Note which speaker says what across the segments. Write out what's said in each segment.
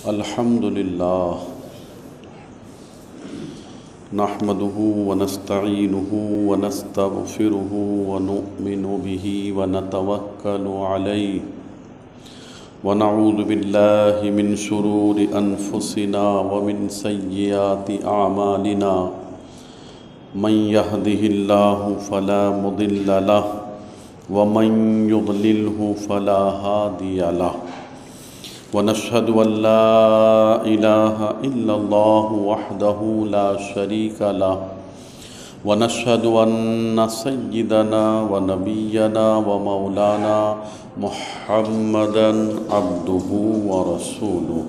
Speaker 1: الحمد للہ نحمده ونستعینه ونستغفره ونؤمن به ونتوکل علیہ ونعوذ باللہ من شرور انفسنا ومن سیئات اعمالنا من يهده اللہ فلا مضل له ومن يضلله فلا هادی له ونشهد أن لا إله إلا الله وحده لا شريك له ونشهد أن سيدنا ونبينا ومولانا محمدا عبده ورسوله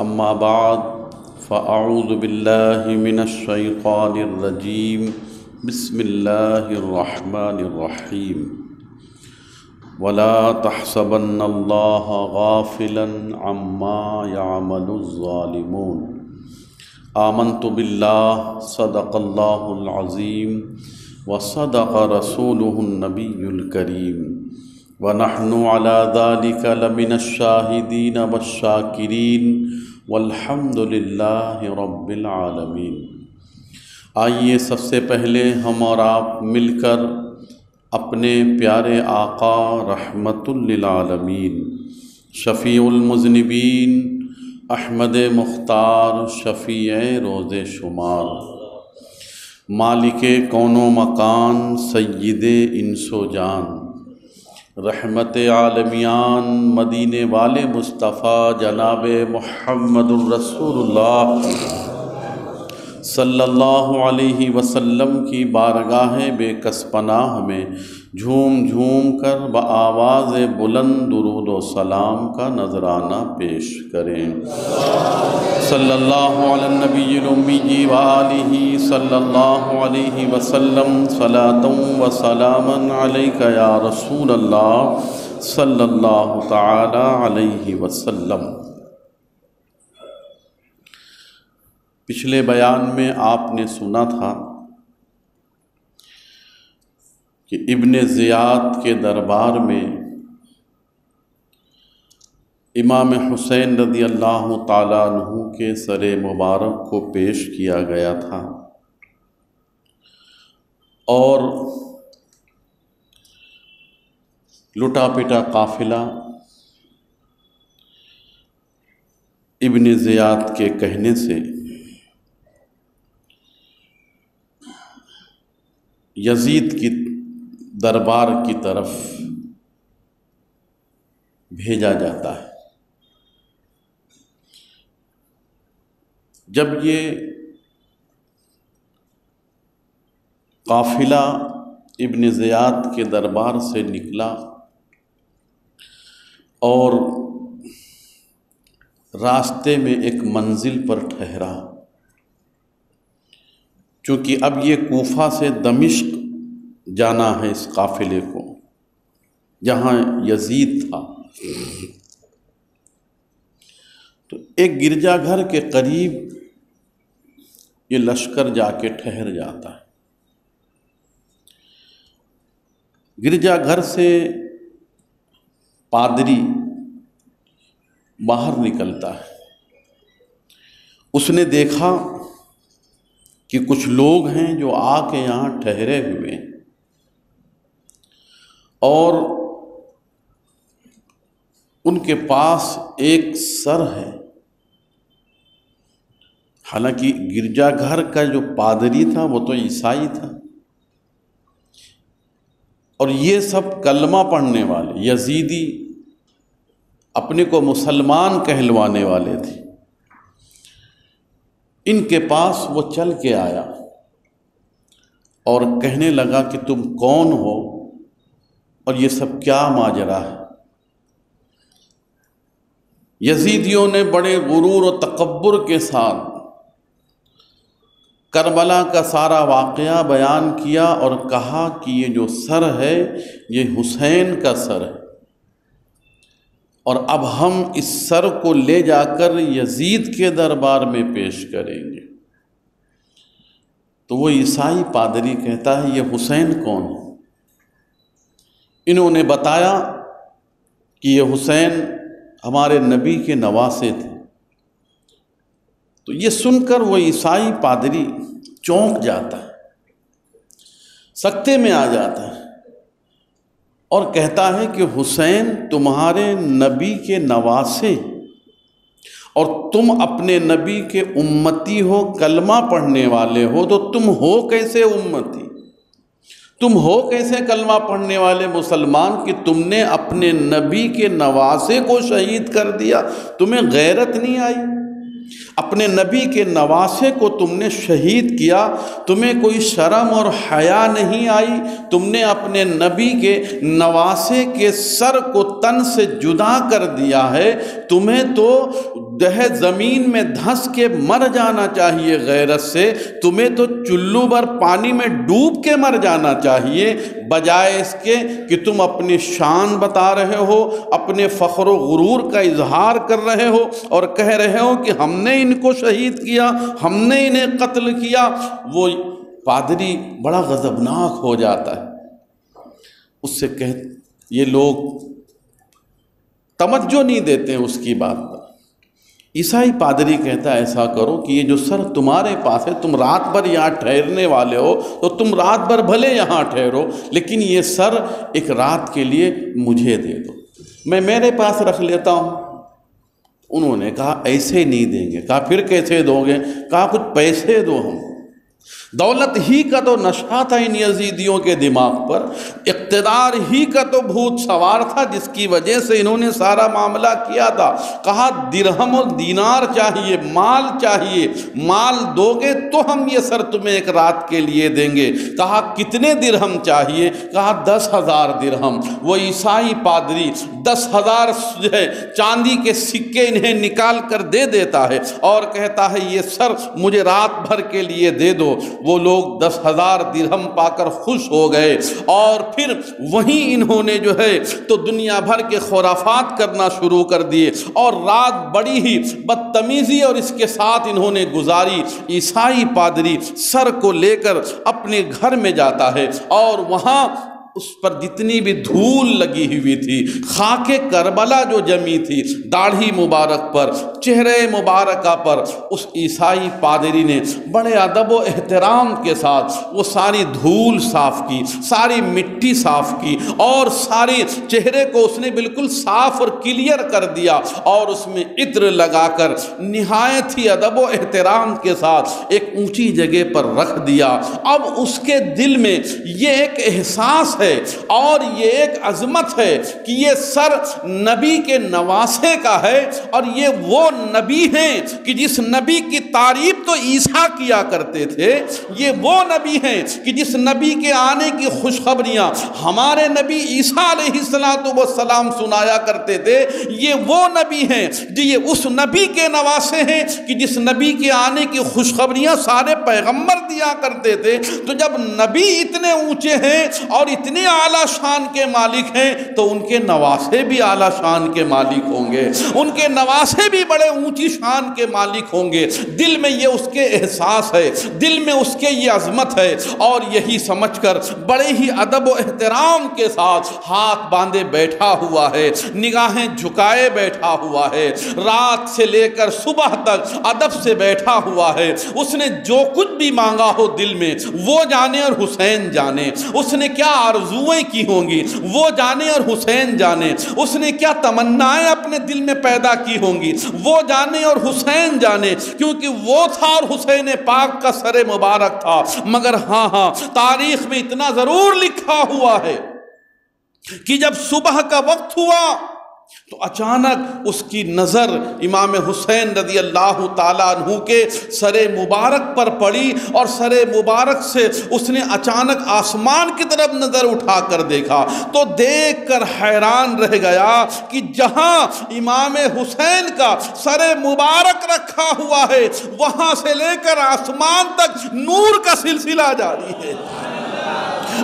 Speaker 1: أما بعد فأعوذ بالله من الشيطان الرجيم بسم الله الرحمن الرحيم ولا تحسبن الله غافلا عما يعمل الظالمون آمنت بالله صدق الله العظيم وصدق رسوله النبي الكريم ونحن على ذلك لمن الشاهدين والشاكرين والحمد لله رب العالمين۔ آئیے سب سے پہلے ہم اور آپ مل کر اپنے پیارے آقا رحمت للعالمین شفیع المذنبین احمد مختار شفیع روز شمار مالک کون و مکان سید انس و جان رحمت عالمیان مدینے والے مصطفیٰ جناب محمد الرسول اللہ صلی اللہ علیہ وسلم کی بارگاہ بے کس پناہ میں جھوم جھوم کر بآواز بلند درود و سلام کا نذرانہ پیش کریں۔ صلی اللہ علی النبی الامی وآلہ صلی اللہ علیہ وسلم صلاۃ و سلاما علیک یا رسول اللہ صلی اللہ تعالی علیہ وسلم۔ پچھلے بیان میں آپ نے سنا تھا کہ ابن زیاد کے دربار میں امام حسین رضی اللہ تعالیٰ عنہ کے سر مبارک کو پیش کیا گیا تھا اور لٹا پٹا قافلہ ابن زیاد کے کہنے سے یزید کی دربار کی طرف بھیجا جاتا ہے۔ جب یہ قافلہ ابن زیاد کے دربار سے نکلا اور راستے میں ایک منزل پر ٹھہرا، چونکہ اب یہ کوفہ سے دمشق جانا ہے اس قافلے کو جہاں یزید تھا، تو ایک گرجا گھر کے قریب یہ لشکر جا کے ٹھہر جاتا ہے۔ گرجا گھر سے پادری باہر نکلتا ہے، اس نے دیکھا کہ کچھ لوگ ہیں جو آ کے یہاں ٹھہرے ہوئے ہیں اور ان کے پاس ایک سر ہے۔ حالانکہ گرجا گھر کا جو پادری تھا وہ تو عیسائی تھا اور یہ سب کلمہ پڑھنے والے یزیدی اپنے کو مسلمان کہلوانے والے تھے۔ ان کے پاس وہ چل کے آیا اور کہنے لگا کہ تم کون ہو اور یہ سب کیا ماجرا ہے؟ یزیدیوں نے بڑے غرور و تکبر کے ساتھ کربلا کا سارا واقعہ بیان کیا اور کہا کہ یہ جو سر ہے یہ حسین کا سر ہے اور اب ہم اس سر کو لے جا کر یزید کے دربار میں پیش کریں گے۔ تو وہ عیسائی پادری کہتا ہے یہ حسین کون ہے؟ انہوں نے بتایا کہ یہ حسین ہمارے نبی کے نواسے تھے تو یہ سن کر وہ عیسائی پادری چونک جاتا ہے، سکتے میں آ جاتا ہے اور کہتا ہے کہ حسین تمہارے نبی کے نواسے اور تم اپنے نبی کے امتی ہو، کلمہ پڑھنے والے ہو، تو تم ہو کیسے امتی؟ تم ہو کیسے کلمہ پڑھنے والے مسلمان کہ تم نے اپنے نبی کے نواسے کو شہید کر دیا؟ تمہیں غیرت نہیں آئی؟ اپنے نبی کے نواسے کو تم نے شہید کیا، تمہیں کوئی شرم اور حیا نہیں آئی؟ تم نے اپنے نبی کے نواسے کے سر کو تن سے جدا کر دیا ہے، تمہیں تو زمین میں دھنس کے مر جانا چاہیے غیرت سے، تمہیں تو چلو بھر پانی میں ڈوب کے مر جانا چاہیے، بجائے اس کے کہ تم اپنی شان بتا رہے ہو، اپنے فخر و غرور کا اظہار کر رہے ہو اور کہہ رہے ہو کہ ہم نے ان کو شہید کیا، ہم نے انہیں قتل کیا۔ وہ پادری بڑا غضبناک ہو جاتا ہے، اس سے یہ لوگ توجہ نہیں دیتے ہیں اس کی بات پر۔ عیسائی پادری کہتا ہے ایسا کرو کہ یہ جو سر تمہارے پاس ہے، تم رات بھر یہاں ٹھہرنے والے ہو تو تم رات بھر بھلے یہاں ٹھہرو، لیکن یہ سر ایک رات کے لیے مجھے دے دو، میں میرے پاس رکھ لیتا ہوں۔ انہوں نے کہا ایسے نہیں دیں گے۔ کہا پھر کیسے دو گے؟ کہا کچھ پیسے دو ہم۔ دولت ہی کا تو نشہ تھا ان یزیدیوں کے دماغ پر، اقتدار ہی کا تو بھوت سوار تھا جس کی وجہ سے انہوں نے سارا معاملہ کیا تھا۔ کہا درہم اور دینار چاہیے، مال چاہیے، مال دو گے تو ہم یہ سر تمہیں ایک رات کے لیے دیں گے۔ کہا کتنے درہم چاہیے؟ کہا 10,000 درہم۔ وہ عیسائی پادری 10,000 چاندی کے سکے انہیں نکال کر دے دیتا ہے اور کہتا ہے یہ سر مجھے رات بھر کے لیے دے دو۔ وہ لوگ 10,000 درہم پا کر خوش ہو گئے اور پھر وہیں انہوں نے جو ہے تو دنیا بھر کے خرافات کرنا شروع کر دیے اور رات بڑی ہی بدتمیزی اور اس کے ساتھ انہوں نے گزاری۔ عیسائی پادری سر کو لے کر اپنے گھر میں جاتا ہے اور وہاں اس پر جتنی بھی دھول لگی ہوئی تھی، خاک کربلا جو جمی تھی داڑھی مبارک پر، چہرے مبارکہ پر، اس عیسائی پادری نے بڑے ادب و احترام کے ساتھ وہ ساری دھول صاف کی، ساری مٹی صاف کی اور سارے چہرے کو اس نے بالکل صاف اور کلیئر کر دیا اور اس میں عطر لگا کر نہایت ہی ادب و احترام کے ساتھ ایک اونچی جگہ پر رکھ دیا۔ اب اس کے دل میں یہ ایک احساس ہے اور یہ ایک عظمت ہے کہ یہ سر نبی کے نواسے کا ہے اور یہ وہ نبی ہیں کہ جس نبی کی تعریف تو عیسیٰ کیا کرتے تھے، یہ وہ نبی ہیں کہ جس نبی کے آنے کی خوشخبریاں ہمارے نبی عیسیٰ علیہ السلام سنایا کرتے تھے، یہ وہ نبی ہیں جو یہ اس نبی کے نواسے ہیں کہ جس نبی کے آنے کی خوشخبریاں سارے پیغمبر دیا کرتے تھے۔ تو جب نبی اتنے اونچے ہیں اور اتنے اعلیٰ شان کے مالک ہیں تو ان کے نواسے بھی اعلیٰ شان کے مالک ہوں گے، ان کے نواسے بھی بڑے اونچی شان کے مالک ہوں گے۔ دل میں یہ اس کے احساس ہے، دل میں اس کے یہ عظمت ہے اور یہی سمجھ کر بڑے ہی ادب و احترام کے ساتھ ہاتھ باندھے بیٹھا ہوا ہے، نگاہیں جھکائے بیٹھا ہوا ہے، رات سے لے کر صبح تک ادب سے بیٹھا ہوا ہے۔ اس نے جو کچھ بھی مانگا ہو دل میں وہ جانے اور حسین جانے، اس نے کیا آرزوئیں کی ہوں گی وہ جانے اور حسین جانے، اس نے کیا تمنائیں اپنے دل میں پیدا کی ہوں گی وہ جانے اور حسین جانے، کیونکہ وہ تھا اور حسین پاک کا سر مبارک تھا۔ مگر ہاں تاریخ میں اتنا ضرور لکھا ہوا ہے کہ جب صبح کا وقت ہوا تو اچانک اس کی نظر امام حسین رضی اللہ تعالیٰ عنہ کے سر مبارک پر پڑی اور سر مبارک سے اس نے اچانک آسمان کی طرف نظر اٹھا کر دیکھا تو دیکھ کر حیران رہ گیا کہ جہاں امام حسین کا سر مبارک رکھا ہوا ہے وہاں سے لے کر آسمان تک نور کا سلسلہ جاری ہے،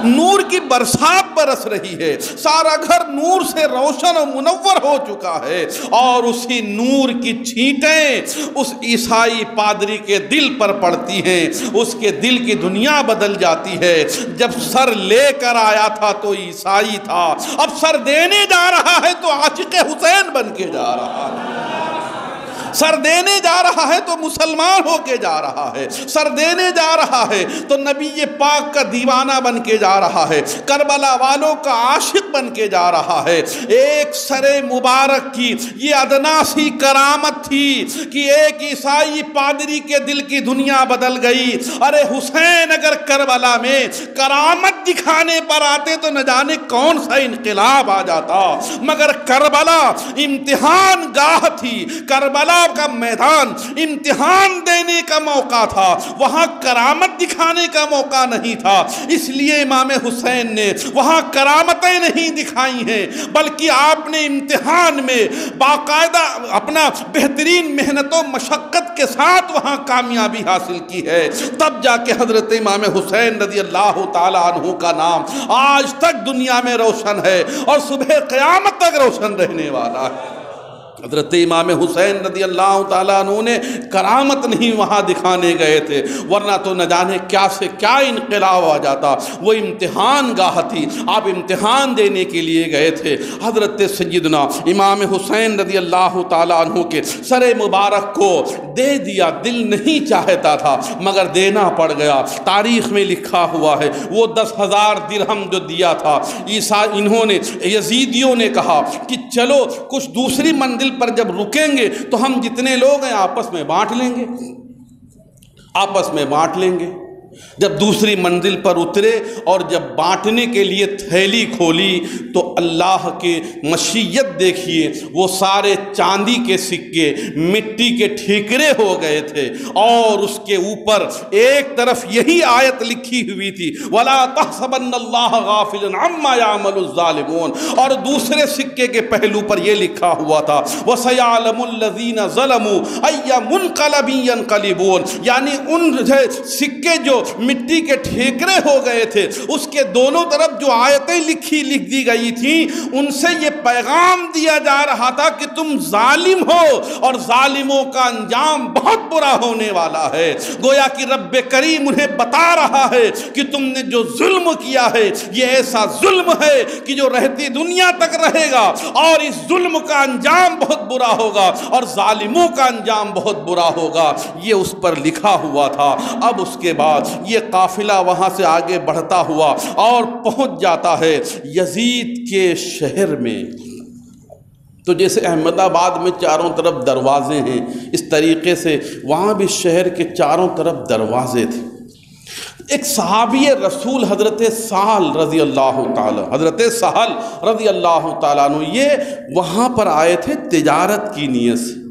Speaker 1: نور کی برسات برس رہی ہے، سارا گھر نور سے روشن و منور ہو چکا ہے اور اسی نور کی چھینٹیں اس عیسائی پادری کے دل پر پڑتی ہیں، اس کے دل کی دنیا بدل جاتی ہے۔ جب سر لے کر آیا تھا تو عیسائی تھا، اب سر دینے جا رہا ہے تو عاشق حسین بن کے جا رہا ہے۔ سر دینے جا رہا ہے تو مسلمان ہو کے جا رہا ہے، سر دینے جا رہا ہے تو نبی پاک کا دیوانہ بن کے جا رہا ہے، کربلا والوں کا عاشق بن کے جا رہا ہے۔ ایک سر مبارک کی یہ ادنا سی کرامت تھی کہ ایک عیسائی پادری کے دل کی دنیا بدل گئی۔ ارے حسین اگر کربلا میں کرامت دکھانے پر آتے تو نہ جانے کون سا انقلاب آ جاتا، مگر کربلا امتحان گاہ تھی، کربلا کا میدان امتحان دینے کا موقع تھا، وہاں کرامت دکھانے کا موقع نہیں تھا۔ اس لیے امام حسین نے وہاں کرامتیں نہیں دکھائی ہیں، بلکہ آپ نے امتحان میں باقاعدہ اپنا بہترین محنت و مشقت کے ساتھ وہاں کامیابی حاصل کی ہے۔ تب جا کے حضرت امام حسین رضی اللہ تعالیٰ عنہ کا نام آج تک دنیا میں روشن ہے اور صبح قیامت تک روشن رہنے والا ہے۔ حضرت امام حسین رضی اللہ تعالیٰ عنہ نے کرامت نہیں وہاں دکھانے گئے تھے، ورنہ تو نہ جانے کیا سے کیا انقلاب آ جاتا۔ وہ امتحان گاہ تھی، آپ امتحان دینے کے لیے گئے تھے۔ حضرت سیدنا امام حسین رضی اللہ تعالیٰ عنہ کے سر مبارک کو دے دیا، دل نہیں چاہتا تھا مگر دینا پڑ گیا۔ تاریخ میں لکھا ہوا ہے وہ 10,000 درہم جو دیا تھا، انہوں نے یزیدیوں نے کہا کہ چلو کچھ دوسری منزل پر جب رکیں گے تو ہم جتنے لوگ ہیں آپس میں بانٹ لیں گے، آپس میں بانٹ لیں گے۔ جب دوسری منزل پر اترے اور جب بانٹنے کے لیے تھیلی کھولی تو اللہ کے مشیت دیکھیے، وہ سارے چاندی کے سکے مٹی کے ٹھیکرے ہو گئے تھے، اور اس کے اوپر ایک طرف یہی آیت لکھی ہوئی تھی وَلَا تَحْسَبَنَّ اللَّهَ غَافِلًا عَمَّا يَعْمَلُ الظَّالِمُونَ، اور دوسرے سکے کے پہلو پر یہ لکھا ہوا تھا وَسَيَعْلَمُ الَّذِينَ ظَلَمُوا أَيَّ مُنْقَلَبٍ يَنْقَلِبُونَ، یعنی ان سکے جو مٹی کے ٹھیکرے ہو گئے تھے اس کے دونوں طرف جو آیتیں لکھ دی گئی تھیں، ان سے یہ پیغام دیا جا رہا تھا کہ تم ظالم ہو اور ظالموں کا انجام بہت برا ہونے والا ہے۔ گویا کہ رب کریم انہیں بتا رہا ہے کہ تم نے جو ظلم کیا ہے یہ ایسا ظلم ہے کہ جو رہتی دنیا تک رہے گا، اور اس ظلم کا انجام بہت برا ہوگا اور ظالموں کا انجام بہت برا ہوگا۔ یہ اس پر لکھا ہوا تھا۔ اب اس کے بعد یہ قافلہ وہاں سے آگے بڑھتا ہوا اور پہنچ جاتا ہے یزید کے شہر میں۔ تو جیسے احمد آباد میں چاروں طرف دروازے ہیں، اس طریقے سے وہاں بھی شہر کے چاروں طرف دروازے تھے۔ ایک صحابی رسول حضرت سہل رضی اللہ تعالیٰ، حضرت سہل رضی اللہ تعالیٰ عنہ، یہ وہاں پر آئے تھے تجارت کی نیت سے،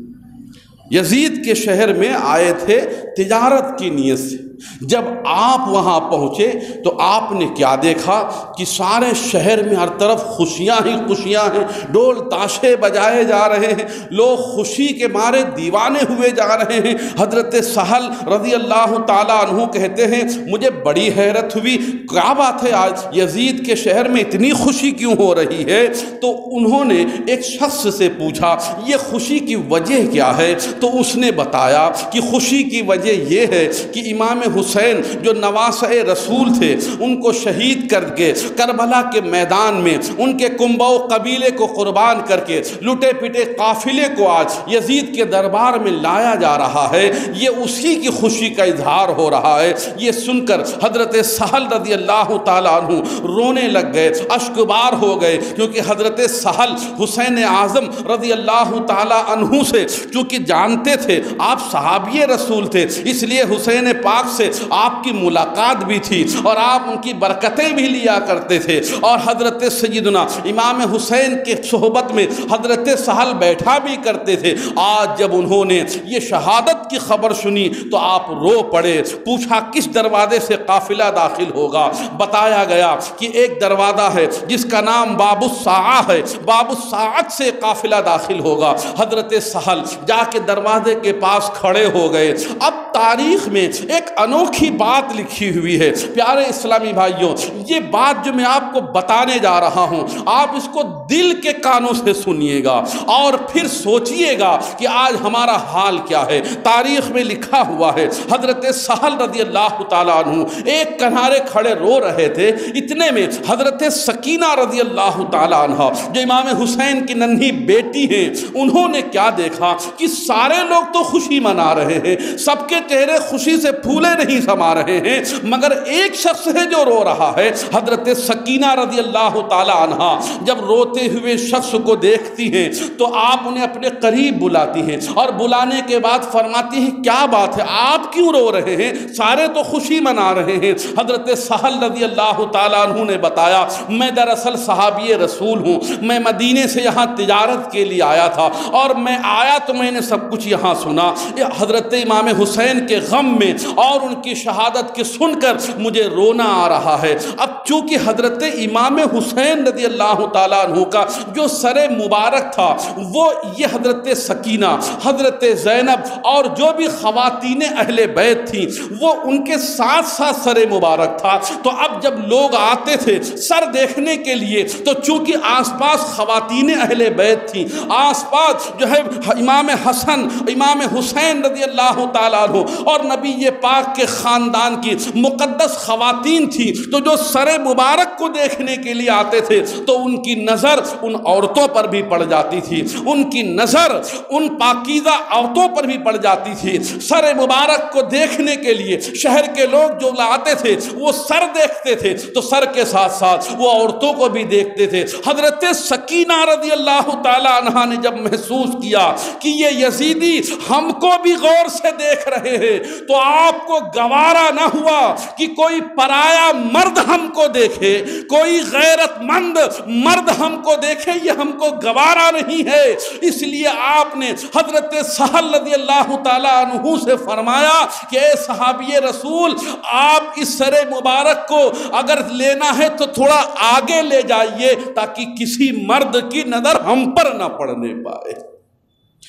Speaker 1: یزید کے شہر میں آئے تھے تجارت کی نیت سے۔ جب آپ وہاں پہنچے تو آپ نے کیا دیکھا کہ سارے شہر میں ہر طرف خوشیاں ہی خوشیاں ہیں، ڈول تاشے بجائے جا رہے ہیں، لوگ خوشی کے مارے دیوانے ہوئے جا رہے ہیں۔ حضرت سہل رضی اللہ تعالیٰ عنہ کہتے ہیں مجھے بڑی حیرت ہوئی، کیا بات ہے آج یزید کے شہر میں اتنی خوشی کیوں ہو رہی ہے؟ تو انہوں نے ایک شخص سے پوچھا یہ خوشی کی وجہ کیا ہے؟ تو اس نے بتایا کہ خوشی کی وجہ یہ ہے کہ امام حسین جو نواسۂ رسول تھے ان کو شہید کر کے کربلا کے میدان میں ان کے کنبہ و قبیلے کو قربان کر کے لٹے پٹے قافلے کو آج یزید کے دربار میں لایا جا رہا ہے، یہ اسی کی خوشی کا اظہار ہو رہا ہے۔ یہ سن کر حضرت سہل رضی اللہ تعالیٰ عنہ رونے لگ گئے، اشکبار ہو گئے، کیونکہ حضرت سہل حسین اعظم رضی اللہ تعالیٰ عنہ سے چونکہ جانتے تھے، آپ صحابی رسول تھے، اس لیے حسین پاک سے آپ کی ملاقات بھی تھی اور آپ ان کی برکتیں بھی لیا کرتے تھے، اور حضرت سیدنا امام حسین کے صحبت میں حضرت سہل بیٹھا بھی کرتے تھے۔ آج جب انہوں نے یہ شہادت کی خبر سنی تو آپ رو پڑے، پوچھا کس دروازے سے قافلہ داخل ہوگا؟ بتایا گیا کہ ایک دروازہ ہے جس کا نام باب الساعہ ہے، باب الساعت سے قافلہ داخل ہوگا۔ حضرت سہل جا کے دروازے کے پاس کھڑے ہو گئے۔ اب تاریخ میں ایک انوکھی بات لکھی ہوئی ہے۔ پیارے اسلامی بھائیوں، یہ بات جو میں آپ کو بتانے جا رہا ہوں، آپ اس کو دل کے کانوں سے سنیے گا اور پھر سوچئے گا کہ آج ہمارا حال کیا ہے۔ تاریخ میں لکھا ہوا ہے، حضرت سہل رضی اللہ تعالیٰ عنہ ایک کنارے کھڑے رو رہے تھے، اتنے میں حضرت سکینہ رضی اللہ تعالیٰ عنہ جو امام حسین کی ننھی بیٹی ہیں، انہوں نے کیا دیکھا کہ سارے لوگ تو خوشی منا رہے ہیں، سب کے چہرے خوشی سے پھولے نہیں سما رہے ہیں، مگر ایک شخص ہے جو رو رہا ہے۔ حضرت سکینہ رضی اللہ تعالیٰ عنہ جب روتے ہوئے شخص کو دیکھتی ہیں تو آپ انہیں اپنے قریب بلاتی ہیں اور بلانے کے بعد فرماتی ہیں کیا بات ہے، آپ کیوں رو رہے ہیں، سارے تو خوشی منا رہے ہیں۔ حضرت سہل رضی اللہ تعالیٰ عنہ نے بتایا میں دراصل صحابی رسول ہوں، میں مدینے سے یہاں تجارت کے لیے آیا تھا اور میں آیا تو میں نے سب کچھ یہاں سنا۔ حضرت امام حسین کے غم میں اور ان کی شہادت کے سن کر مجھے رونا آ رہا ہے۔ اب چونکہ حضرت امام حسین رضی اللہ تعالیٰ عنہ کا جو سر مبارک تھا وہ یہ حضرت سکینہ، حضرت زینب اور جو بھی خواتین اہل بیت تھیں وہ ان کے ساتھ ساتھ سر مبارک تھا۔ تو اب جب لوگ آتے تھے سر دیکھنے کے لیے تو چونکہ آس پاس خواتین اہل بیت تھیں، آس پاس جو ہے امام حسن امام حسین رضی اللہ تعالیٰ عنہ اور نبی پاک کے خاندان کی مقدس خواتین تھیں، تو جو سر مبارک کو دیکھنے کے لیے آتے تھے تو ان کی نظر ان عورتوں پر بھی پڑ جاتی تھی، ان کی نظر ان پاکیزہ عورتوں پر بھی پڑ جاتی تھی۔ سر مبارک کو دیکھنے کے لیے شہر کے لوگ جو آتے تھے وہ سر دیکھتے تھے تو سر کے ساتھ ساتھ وہ عورتوں کو بھی دیکھتے تھے۔ حضرت سکینہ رضی اللہ تعالیٰ عنہا نے جب محسوس کیا کہ یہ یزیدی ہم کو بھی غور سے دیکھ رہے ہیں تو آپ کو گوارا نہ ہوا کہ کوئی پرایا مرد ہم کو دیکھے، کوئی غیرت مند مرد ہم کو دیکھے، یہ ہم کو گوارا نہیں ہے۔ اس لیے آپ نے حضرت سہل رضی اللہ تعالیٰ عنہ سے فرمایا کہ اے صحابی رسول، آپ اس سر مبارک کو اگر لینا ہے تو تھوڑا آگے لے جائیے تاکہ کسی مرد کی نظر ہم پر نہ پڑنے پائے۔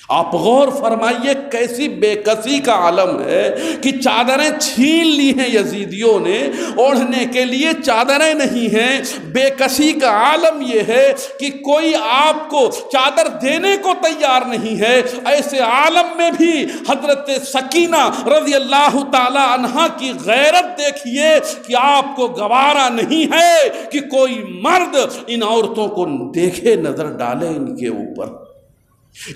Speaker 1: آپ غور فرمائیے کیسی بے کسی کا عالم ہے کہ چادریں چھین لی ہیں یزیدیوں نے، اوڑھنے کے لیے چادریں نہیں ہیں۔ بے کسی کا عالم یہ ہے کہ کوئی آپ کو چادر دینے کو تیار نہیں ہے۔ ایسے عالم میں بھی حضرت سکینہ رضی اللہ تعالی عنہا کی غیرت دیکھیے کہ آپ کو گوارا نہیں ہے کہ کوئی مرد ان عورتوں کو دیکھے، نظر ڈالے ان کے اوپر۔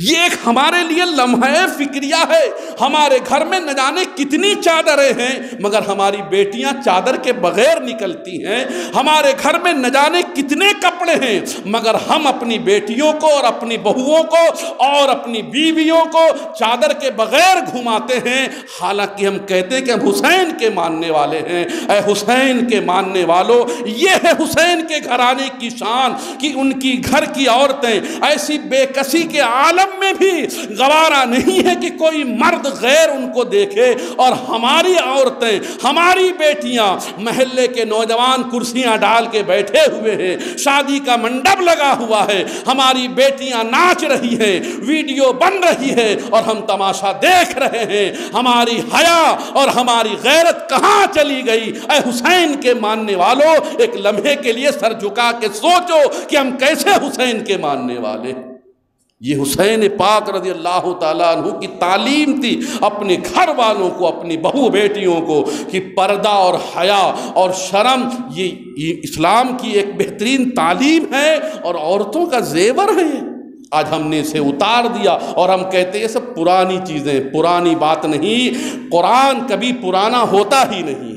Speaker 1: یہ ایک ہمارے لیے لمحہ فکریہ ہے۔ ہمارے گھر میں نہ جانے کتنی چادریں ہیں مگر ہماری بیٹیاں چادر کے بغیر نکلتی ہیں، ہمارے گھر میں نہ جانے کتنے کپڑے ہیں مگر ہم اپنی بیٹیوں کو اور اپنی بہوؤں کو اور اپنی بیویوں کو چادر کے بغیر گھماتے ہیں، حالانکہ ہم کہتے ہیں کہ ہم حسین کے ماننے والے ہیں۔ اے حسین کے ماننے والوں، یہ ہے حسین کے گھرانے کی شان کہ ان کی گھر کی عورتیں ایسی بے کسی کے عالم میں بھی گوارا نہیں ہے کہ کوئی مرد غیر ان کو دیکھے، اور ہماری عورتیں، ہماری بیٹیاں، محلے کے نوجوان کرسیاں ڈال کے بیٹھے ہوئے ہیں، شادی کا منڈپ لگا ہوا ہے، ہماری بیٹیاں ناچ رہی ہیں، ویڈیو بن رہی ہے اور ہم تماشا دیکھ رہے ہیں۔ ہماری حیا اور ہماری غیرت کہاں چلی گئی؟ اے حسین کے ماننے والوں، ایک لمحے کے لیے سر جھکا کے سوچو کہ ہم کیسے حسین کے ماننے والے۔ یہ حسین پاک رضی اللہ تعالیٰ عنہ کی تعلیم تھی اپنے گھر والوں کو، اپنی بہو بیٹیوں کو، کہ پردہ اور حیا اور شرم یہ اسلام کی ایک بہترین تعلیم ہے اور عورتوں کا زیور ہے۔ آج ہم نے اسے اتار دیا اور ہم کہتے ہیں یہ سب پرانی چیزیں، پرانی بات نہیں۔ قرآن کبھی پرانا ہوتا ہی نہیں۔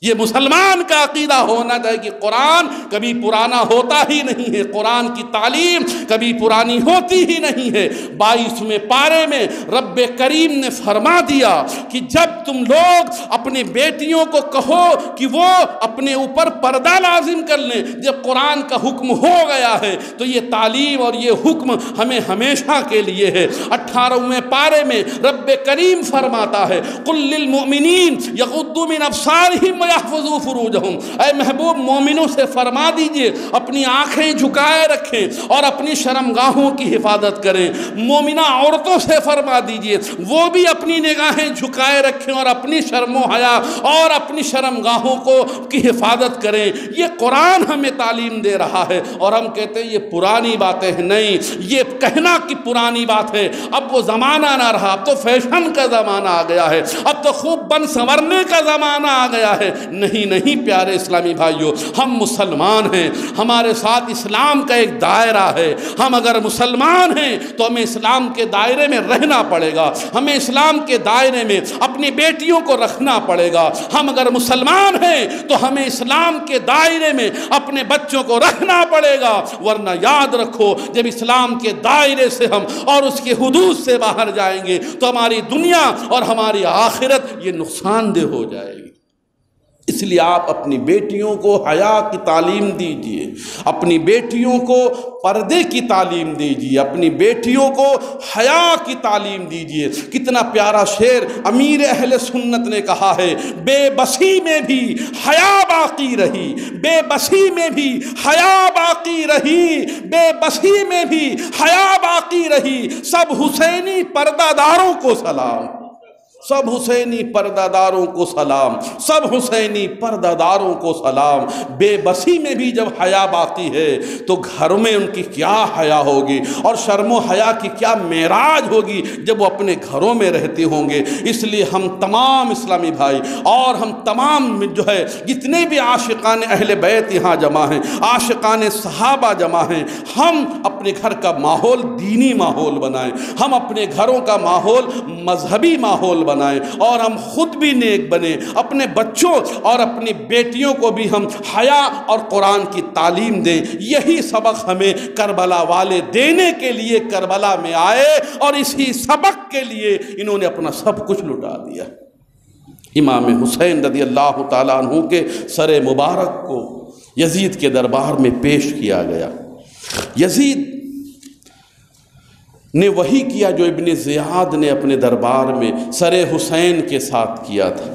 Speaker 1: یہ مسلمان کا عقیدہ ہونا چاہیے کہ قرآن کبھی پرانا ہوتا ہی نہیں ہے، قرآن کی تعلیم کبھی پرانی ہوتی ہی نہیں ہے۔ 22ویں پارے میں رب کریم نے فرما دیا کہ جب تم لوگ اپنی بیٹیوں کو کہو کہ وہ اپنے اوپر پردہ لازم کر لیں، جب قرآن کا حکم ہو گیا ہے تو یہ تعلیم اور یہ حکم ہمیں ہمیشہ کے لیے ہے۔ 18ویں پارے میں رب کریم فرماتا ہے قل للمؤمنین یغضوا من ابصارہم
Speaker 2: وَلْيَحْفَظُوا فُرُوجَهُمْ، اے محبوب مومنوں سے فرما دیجئے اپنی آنکھیں جھکائے رکھیں اور اپنی شرمگاہوں کی حفاظت کریں۔ مومنہ عورتوں سے فرما دیجئے وہ بھی اپنی نگاہیں جھکائے رکھیں اور اپنی شرم و حیا اور اپنی شرمگاہوں کی حفاظت کریں۔ یہ قرآن ہمیں تعلیم دے رہا ہے، اور ہم کہتے ہیں یہ پرانی باتیں ہیں۔ نہیں، یہ کہنا کہ پرانی بات ہے، اب وہ زمانہ نہ رہا، اب تو فیشن کا زمانہ آ گیا ہے، اب تو خوب بن سنورنے کا زمانہ آ گیا ہے۔ نہیں نہیں پیارے اسلامی بھائیوں، ہم مسلمان ہیں، ہمارے ساتھ اسلام کا ایک دائرہ ہے۔ ہم اگر مسلمان ہیں تو ہمیں اسلام کے دائرے میں رہنا پڑے گا، ہمیں اسلام کے دائرے میں اپنی بیٹیوں کو رکھنا پڑے گا۔ ہم اگر مسلمان ہیں تو ہمیں اسلام کے دائرے میں اپنے بچوں کو رکھنا پڑے گا، ورنہ یاد رکھو جب اسلام کے دائرے سے ہم اور اس کے حدود سے باہر جائیں گے تو ہماری دنیا اور ہماری آخرت یہ نقصان دہ ہو جائے گی۔ اس لیے آپ اپنی بیٹیوں کو حیا کی تعلیم دیجئے، اپنی بیٹیوں کو پردے کی تعلیم دیجئے، اپنی بیٹیوں کو حیا کی تعلیم دیجئے۔ کتنا پیارا شعر امیر اہل سنت نے کہا ہے، بے بسی میں بھی حیا باقی رہی، بے بسی میں بھی حیا باقی رہی، بے بسی میں بھی حیا باقی رہی، سب حسینی پردہ داروں کو سلام، سب حسینی پردہ داروں کو سلام، سب حسینی پردہ داروں کو سلام۔ بے بسی میں بھی جب حیا باقی ہے تو گھروں میں ان کی کیا حیا ہوگی، اور شرم و حیا کی کیا معراج ہوگی جب وہ اپنے گھروں میں رہتے ہوں گے۔ اس لیے ہم تمام اسلامی بھائی اور ہم تمام جو ہے جتنے بھی عاشقان اہل بیت یہاں جمع ہیں، عاشقان صحابہ جمع ہیں، ہم اپنے گھر کا ماحول دینی ماحول بنائیں، ہم اپنے گھروں کا ماحول مذہبی ماحول بنائیں، اور ہم خود بھی نیک بنیں، اپنے بچوں اور اپنی بیٹیوں کو بھی ہم حیا اور قرآن کی تعلیم دیں۔ یہی سبق ہمیں کربلا والے دینے کے لیے کربلا میں آئے، اور اسی سبق کے لیے انہوں نے اپنا سب کچھ لٹا دیا۔ امام حسین رضی اللہ تعالیٰ عنہ کے سر مبارک کو یزید کے دربار میں پیش کیا گیا۔ یزید نے وہی کیا جو ابن زیاد نے اپنے دربار میں سر حسین کے ساتھ کیا تھا۔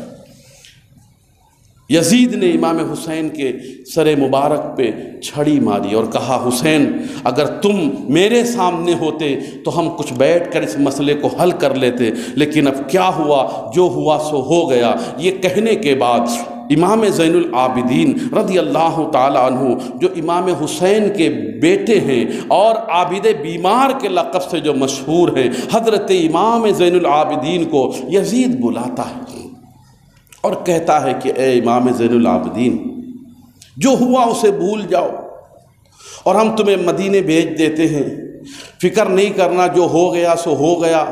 Speaker 2: یزید نے امام حسین کے سر مبارک پہ چھڑی ماری اور کہا، حسین اگر تم میرے سامنے ہوتے تو ہم کچھ بیٹھ کر اس مسئلے کو حل کر لیتے، لیکن اب کیا ہوا، جو ہوا سو ہو گیا۔ یہ کہنے کے بعد امام زین العابدین رضی اللہ تعالیٰ عنہ جو امام حسین کے بیٹے ہیں اور عابد بیمار کے لقب سے جو مشہور ہیں، حضرت امام زین العابدین کو یزید بلاتا ہے اور کہتا ہے کہ اے امام زین العابدین، جو ہوا اسے بھول جاؤ اور ہم تمہیں مدینے بھیج دیتے ہیں، فکر نہیں کرنا، جو ہو گیا سو ہو گیا۔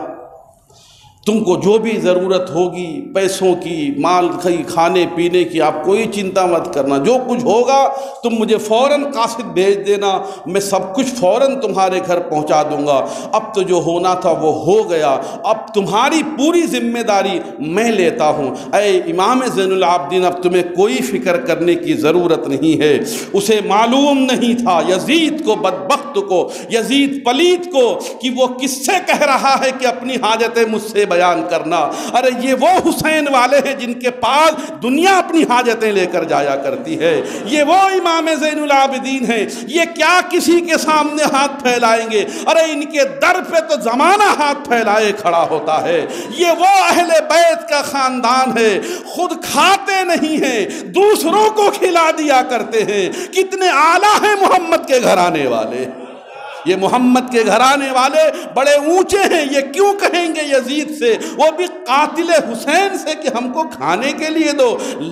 Speaker 2: تم کو جو بھی ضرورت ہوگی پیسوں کی، مال کی، کھانے پینے کی، آپ کوئی چنتا مت کرنا، جو کچھ ہوگا تم مجھے فوراً قاصد بھیج دینا، میں سب کچھ فوراً تمہارے گھر پہنچا دوں گا۔ اب تو جو ہونا تھا وہ ہو گیا، اب تمہاری پوری ذمہ داری میں لیتا ہوں۔ اے امام زین العابدین، اب تمہیں کوئی فکر کرنے کی ضرورت نہیں ہے۔ اسے معلوم نہیں تھا یزید کو، بدبخت کو، یزید پلیت کو، کہ وہ کس سے کہہ رہا ہے کہ اپنی حاجتیں مجھ سے بیان کرنا۔ ارے یہ وہ حسین والے ہیں جن کے پاس دنیا اپنی حاجتیں لے کر جایا کرتی ہے، یہ وہ امام زین العابدین ہیں، یہ کیا کسی کے سامنے ہاتھ پھیلائیں گے؟ ارے ان کے در پہ تو زمانہ ہاتھ پھیلائے کھڑا ہوتا ہے۔ یہ وہ اہل بیت کا خاندان ہے، خود کھاتے نہیں ہیں، دوسروں کو کھلا دیا کرتے ہیں۔ کتنے اعلیٰ ہیں محمد کے گھرانے والے، یہ محمد کے گھرانے والے بڑے اونچے ہیں۔ یہ کیوں کہیں گے یزید سے، وہ بھی قاتل حسین سے، کہ ہم کو کھانے کے لیے دو؟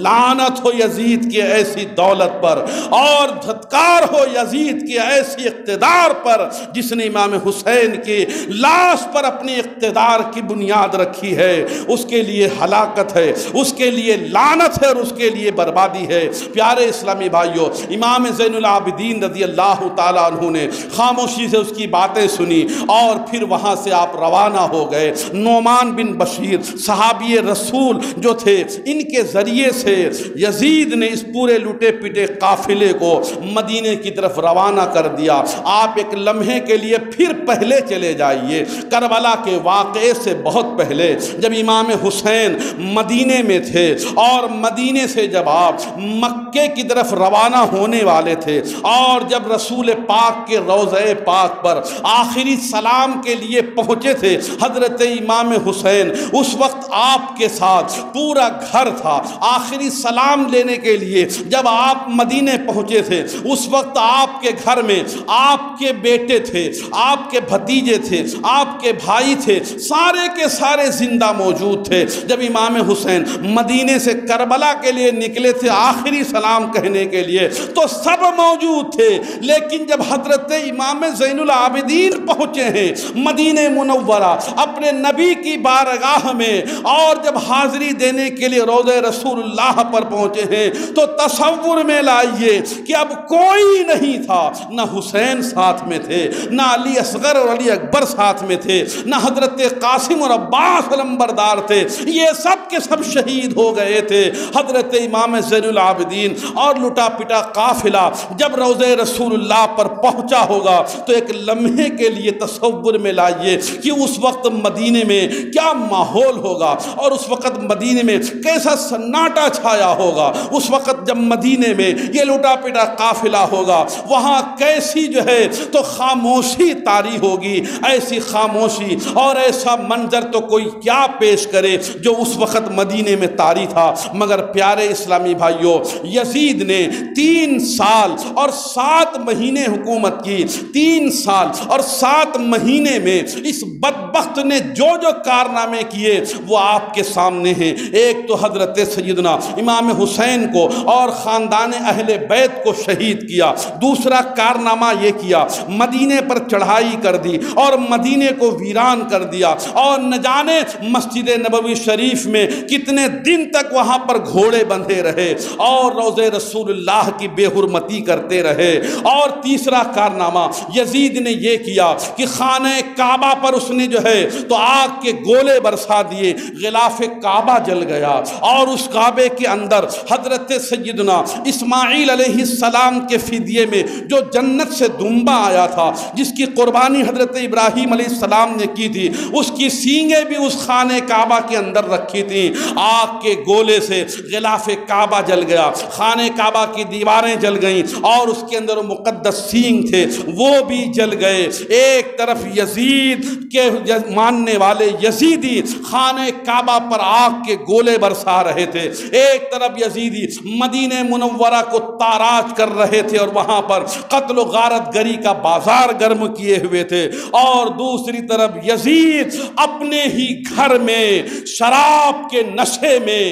Speaker 2: لعنت ہو یزید کی ایسی دولت پر، اور دھتکار ہو یزید کی ایسی اقتدار پر جس نے امام حسین کی لاش پر اپنی اقتدار کی بنیاد رکھی ہے۔ اس کے لیے ہلاکت ہے، اس کے لیے لعنت ہے، اور اس کے لیے بربادی ہے۔ پیارے اسلامی بھائیوں، امام زین العابدین رضی اللہ تعالیٰ عنہ نے خاموشی سے اس کی باتیں سنی، اور پھر وہاں سے آپ روانہ ہو گئے۔ نعمان بن بشیر صحابی رسول جو تھے، ان کے ذریعے سے یزید نے اس پورے لٹے پٹے قافلے کو مدینے کی طرف روانہ کر دیا۔ آپ ایک لمحے کے لیے پھر پہلے چلے جائیے، کربلا کے واقعے سے بہت پہلے، جب امام حسین مدینے میں تھے اور مدینے سے جب آپ مکے کی طرف روانہ ہونے والے تھے، اور جب رسول پاک کے روضہ پاک پر آخری سلام کے لیے پہنچے تھے حضرت امام حسین، اس وقت آپ کے ساتھ پورا گھر تھا۔ آخری سلام لینے کے لیے جب آپ مدینے پہنچے تھے، اس وقت آپ کے گھر میں آپ کے بیٹے تھے، آپ کے بھتیجے تھے، آپ کے بھائی تھے، سارے کے سارے زندہ موجود تھے۔ جب امام حسین مدینے سے کربلا کے لیے نکلے تھے آخری سلام کہنے کے لیے، تو سب موجود تھے، لیکن جب حضرت امام زین العابدین پہنچے ہیں مدینہ منورہ اپنے نبی کی بارگاہ میں، اور جب حاضری دینے کے لیے روضہ رسول اللہ پر پہنچے ہیں، تو تصور میں لائیے کہ اب کوئی نہیں تھا، نہ حسین ساتھ میں تھے، نہ علی اصغر اور علی اکبر ساتھ میں تھے، نہ حضرت قاسم اور عباس علمبردار تھے، یہ سب کے سب شہید ہو گئے تھے۔ حضرت امام زین العابدین اور لٹا پٹا قافلہ جب روضہ رسول اللہ پر پہنچا ہوگا تو ایک لمحے کے لیے تصور میں لائیے کہ اس وقت مدینے میں کیا ماحول ہوگا، اور اس وقت مدینے میں کیسا سناٹا چھایا ہوگا۔ اس وقت جب مدینے میں یہ لٹا پٹا قافلہ ہوگا، وہاں کیسی جو ہے تو خاموشی طاری ہوگی، ایسی خاموشی اور ایسا منظر تو کوئی کیا پیش کرے جو اس وقت مدینے میں طاری تھا۔ مگر پیارے اسلامی بھائیوں، یزید نے 3 سال اور 7 مہینے حکومت کی، 3 سال اور 7 مہینے میں اس بدبخت نے جو کارنامے کیے وہ آپ کے سامنے ہیں۔ ایک تو حضرت سیدنا امام حسین کو اور خاندان اہل بیت کو شہید کیا، دوسرا کارنامہ یہ کیا مدینے پر چڑھائی کر دی اور مدینے کو ویران کر دیا، اور نہ جانے مسجد نبوی شریف میں کتنے دن تک وہاں پر گھوڑے بندھے رہے اور روضہ رسول اللہ کی بے حرمتی کرتے رہے۔ اور تیسرا کارنامہ یزید نے یہ کیا کہ خانہ کعبہ پر اس نے جو ہے تو آگ کے گولے برسا دیے، غلاف کعبہ جل گیا، اور اس کعبے کے اندر حضرت سیدنا اسماعیل علیہ السلام کے فدیے میں جو جنت سے دمبا آیا تھا، جس کی قربانی حضرت ابراہیم علیہ السلام نے کی تھی، اس کی سینگیں بھی اس خانہ کعبہ کے اندر رکھی تھیں۔ آگ کے گولے سے غلاف کعبہ جل گیا، خانہ کعبہ کی دیواریں جل گئیں، اور اس کے اندر مقدس سینگ تھے وہ بھی جل گئے۔ ایک طرف یزید کے ماننے والے یزیدی خانہ کعبہ پر آگ کے گولے برسا رہے تھے، ایک طرف یزیدی مدینہ منورہ کو تاراج کر رہے تھے اور وہاں پر قتل و غارت گری کا بازار گرم کیے ہوئے تھے، اور دوسری طرف یزید اپنے ہی گھر میں شراب کے نشے میں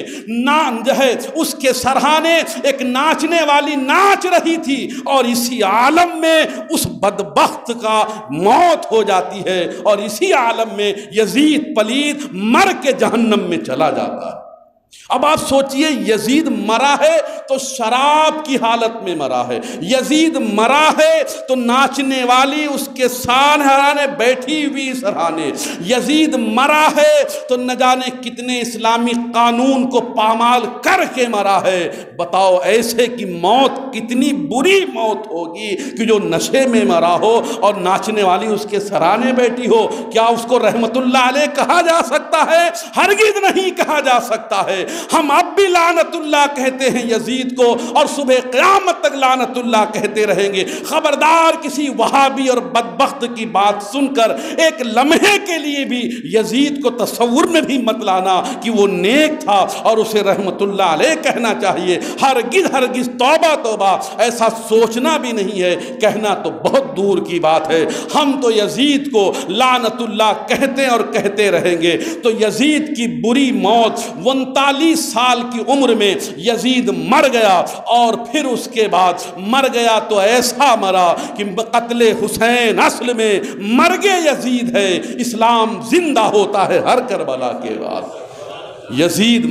Speaker 2: جو ہے اس کے سرہانے ایک ناچنے والی ناچ رہی تھی، اور اسی عالم میں اس بدبخت کا موت ہو جاتی ہے، اور اسی عالم میں یزید پلید مر کے جہنم میں چلا جاتا ہے۔ اب آپ سوچئے یزید مرا ہے تو شراب کی حالت میں مرا ہے، یزید مرا ہے تو ناچنے والی اس کے سرہانے بیٹھی ہوئی سرہانے، یزید مرا ہے تو نہ جانے کتنے اسلامی قانون کو پامال کر کے مرا ہے۔ بتاؤ ایسے کی موت کتنی بری موت ہوگی کہ جو نشے میں مرا ہو اور ناچنے والی اس کے سرہانے بیٹھی ہو، کیا اس کو رحمت اللہ علیہ کہا جا سکتا ہے؟ ہرگز نہیں کہا جا سکتا ہے۔ ہم اب بھی لعنت اللہ کہتے ہیں یزید کو، اور صبح قیامت تک لعنت اللہ کہتے رہیں گے۔ خبردار کسی وہابی اور بدبخت کی بات سن کر ایک لمحے کے لیے بھی یزید کو تصور میں بھی مت لانا کہ وہ نیک تھا اور اسے رحمت اللہ علیہ کہنا چاہیے۔ ہرگز ہرگز، توبہ توبہ، ایسا سوچنا بھی نہیں ہے، کہنا تو بہت دور کی بات ہے۔ ہم تو یزید کو لعنت اللہ کہتے اور کہتے رہیں گے۔ تو یزید کی بری موت 39 سال کی عمر میں یزید مر گیا، اور پھر اس کے بعد مر گیا تو ایسا مرا کہ قتل حسین اصل میں مرگ یزید ہے، اسلام زندہ ہوتا ہے ہر کربلا کے بعد۔ یزید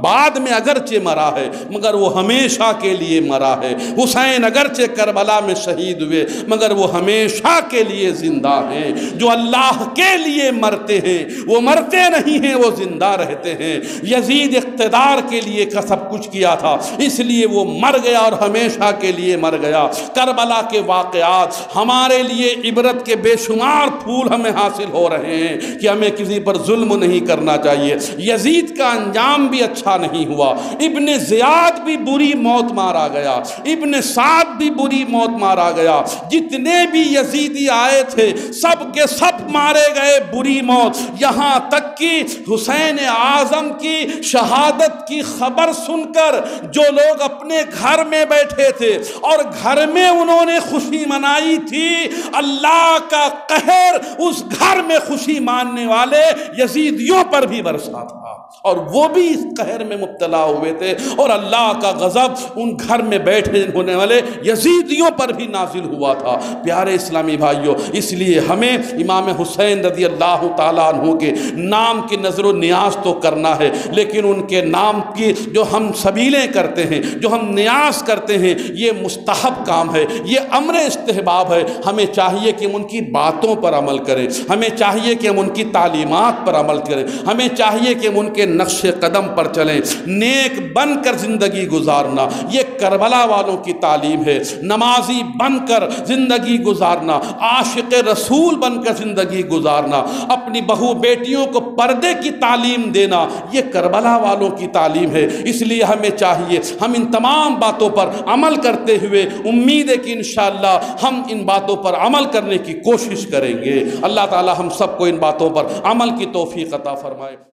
Speaker 2: بعد میں اگرچہ مرا ہے مگر وہ ہمیشہ کے لیے مرا ہے۔ حسین اگرچہ کربلا میں شہید ہوئے مگر وہ ہمیشہ کے لیے زندہ ہیں۔ جو اللہ کے لیے مرتے ہیں وہ مرتے نہیں ہیں، وہ زندہ رہتے ہیں۔ یزید اقتدار کے لیے کا سب کچھ کیا تھا، اس لیے وہ مر گیا اور ہمیشہ کے لیے مر گیا۔ کربلا کے واقعات ہمارے لیے عبرت کے بے شمار پھول ہمیں حاصل ہو رہے ہیں کہ ہمیں کسی پر ظلم نہیں کرنا چاہیے۔ یزید کا انجام بھی اچھا نہیں ہوا، ابن زیاد بھی بری موت مارا گیا، ابن سعد بھی بری موت مارا گیا، جتنے بھی یزیدی آئے تھے سب کے سب مارے گئے بری موت، یہاں تک کہ حسین اعظم کی شہادت کی خبر سن کر جو لوگ اپنے گھر میں بیٹھے تھے اور گھر میں انہوں نے خوشی منائی تھی، اللہ کا قہر اس گھر میں خوشی ماننے والے یزیدیوں پر بھی برسا تھا اور وہ بھی اس قہر میں مبتلا ہوئے تھے، اور اللہ کا غضب ان گھر میں بیٹھے ہونے والے یزیدیوں پر بھی نازل ہوا تھا۔ پیارے اسلامی بھائیوں، اس لیے ہمیں امام حسین رضی اللہ تعالیٰ عنہ کے نام کی نظر و نیاز تو کرنا ہے، لیکن ان کے نام کی جو ہم سبیلیں کرتے ہیں، جو ہم نیاز کرتے ہیں، یہ مستحب کام ہے، یہ امر استحباب ہے۔ ہمیں چاہیے کہ ہم ان کی باتوں پر عمل کریں، ہمیں چاہیے کہ ہم ان کی تعلیمات پر عمل کریں، ہمیں چاہیے کہ ہم ان کے نقش قدم پر چلیں۔ نیک بن کر زندگی گزارنا یہ کربلا والوں کی تعلیم ہے، نمازی بن کر زندگی گزارنا، عاشق رسول بن کر زندگی گزارنا، اپنی بہو بیٹیوں کو پردے کی تعلیم دینا یہ کربلا والوں کی تعلیم ہے۔ اس لیے ہمیں چاہیے ہم ان تمام باتوں پر عمل کرتے ہوئے امید ہے کہ انشاءاللہ ہم ان باتوں پر عمل کرنے کی کوشش کریں گے۔ اللہ تعالی ہم سب کو ان باتوں پر عمل کی توفیق عطا فرمائے۔